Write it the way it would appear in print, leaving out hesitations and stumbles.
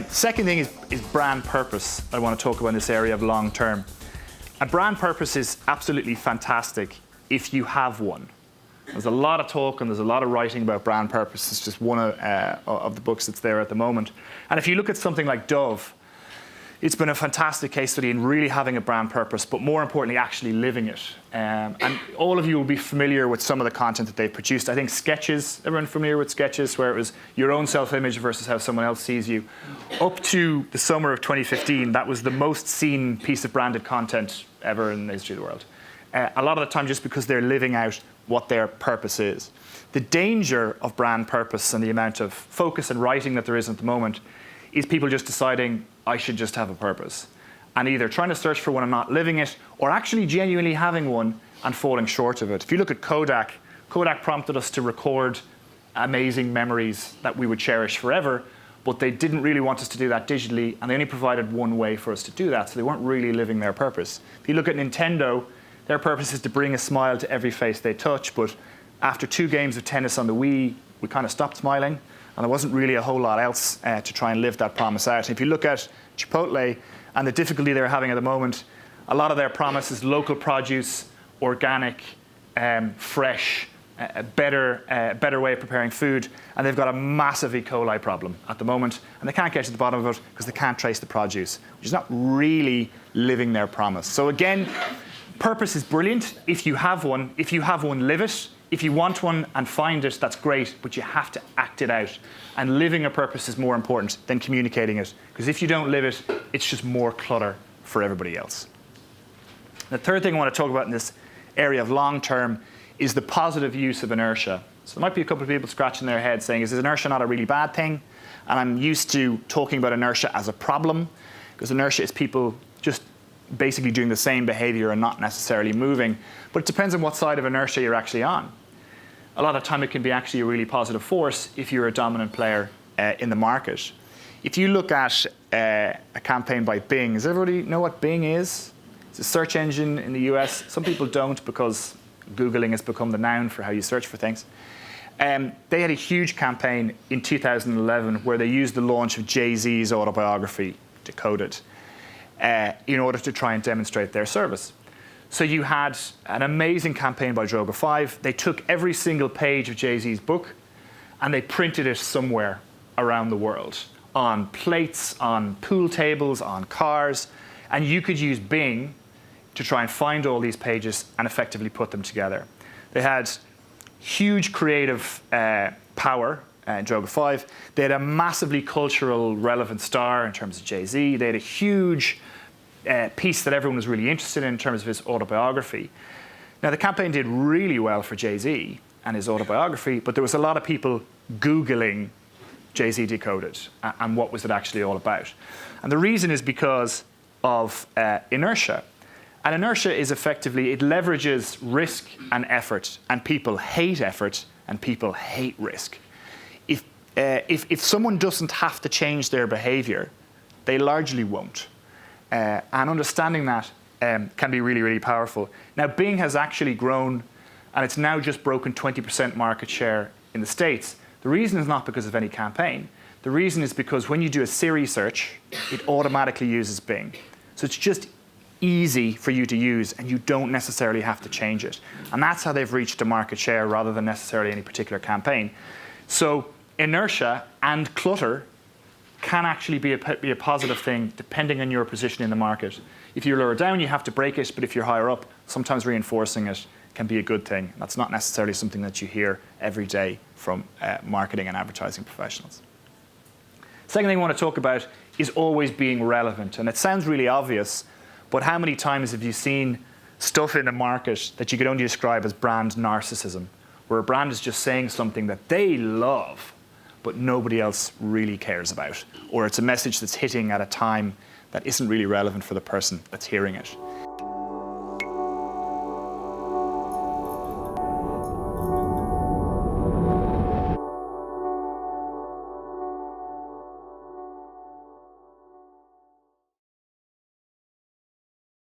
Second thing is brand purpose. I want to talk about in this area of long term. A brand purpose is absolutely fantastic if you have one. There's a lot of talk and there's a lot of writing about brand purpose. It's just one of the books that's there at the moment. And if you look at something like Dove, it's been a fantastic case study in really having a brand purpose, but more importantly, actually living it. And all of you will be familiar with some of the content that they've produced. I think Sketches, everyone familiar with Sketches, where it was your own self-image versus how someone else sees you. Up to the summer of 2015, that was the most seen piece of branded content ever in the history of the world. A lot of the time just because they're living out what their purpose is. The danger of brand purpose and the amount of focus and writing that there is at the moment is people just deciding, I should just have a purpose. And either trying to search for one and not living it, or actually genuinely having one and falling short of it. If you look at Kodak, Kodak prompted us to record amazing memories that we would cherish forever, but they didn't really want us to do that digitally, and they only provided one way for us to do that, so they weren't really living their purpose. If you look at Nintendo, their purpose is to bring a smile to every face they touch, but after 2 games of tennis on the Wii, we kind of stopped smiling. And there wasn't really a whole lot else to try and live that promise out. And if you look at Chipotle and the difficulty they're having at the moment, a lot of their promise is local produce, organic, fresh, a better way of preparing food. And they've got a massive E. coli problem at the moment. And they can't get to the bottom of it because they can't trace the produce, which is not really living their promise. So again, purpose is brilliant if you have one. If you have one, live it. If you want one and find it, that's great, but you have to act it out. And living a purpose is more important than communicating it, because if you don't live it, it's just more clutter for everybody else. The third thing I want to talk about in this area of long term is the positive use of inertia. So there might be a couple of people scratching their heads saying, is inertia not a really bad thing? And I'm used to talking about inertia as a problem, because inertia is people just basically doing the same behavior and not necessarily moving. But it depends on what side of inertia you're actually on. A lot of the time it can be actually a really positive force if you're a dominant player in the market. If you look at a campaign by Bing, does everybody know what Bing is? It's a search engine in the US. Some people don't because Googling has become the noun for how you search for things. They had a huge campaign in 2011 where they used the launch of Jay-Z's autobiography, Decoded, in order to try and demonstrate their service. So you had an amazing campaign by Droga 5. They took every single page of Jay-Z's book and they printed it somewhere around the world, on plates, on pool tables, on cars. And you could use Bing to try and find all these pages and effectively put them together. They had huge creative power in Droga 5. They had a massively cultural relevant star in terms of Jay-Z. They had a huge piece that everyone was really interested in terms of his autobiography. Now, the campaign did really well for Jay-Z and his autobiography, but there was a lot of people Googling Jay-Z Decoded and what was it actually all about. And the reason is because of inertia. And inertia is effectively, it leverages risk and effort, and people hate effort and people hate risk. If someone doesn't have to change their behavior, they largely won't. And understanding that can be really, really powerful. Now, Bing has actually grown, and it's now just broken 20% market share in the States. The reason is not because of any campaign. The reason is because when you do a Siri search, it automatically uses Bing. So it's just easy for you to use, and you don't necessarily have to change it. And that's how they've reached a market share rather than necessarily any particular campaign. So inertia and clutter can actually be a positive thing depending on your position in the market. If you're lower down, you have to break it, but if you're higher up, sometimes reinforcing it can be a good thing. That's not necessarily something that you hear every day from marketing and advertising professionals. Second thing I want to talk about is always being relevant. And it sounds really obvious, but how many times have you seen stuff in the market that you could only describe as brand narcissism, where a brand is just saying something that they love, but nobody else really cares about, or it's a message that's hitting at a time that isn't really relevant for the person that's hearing it.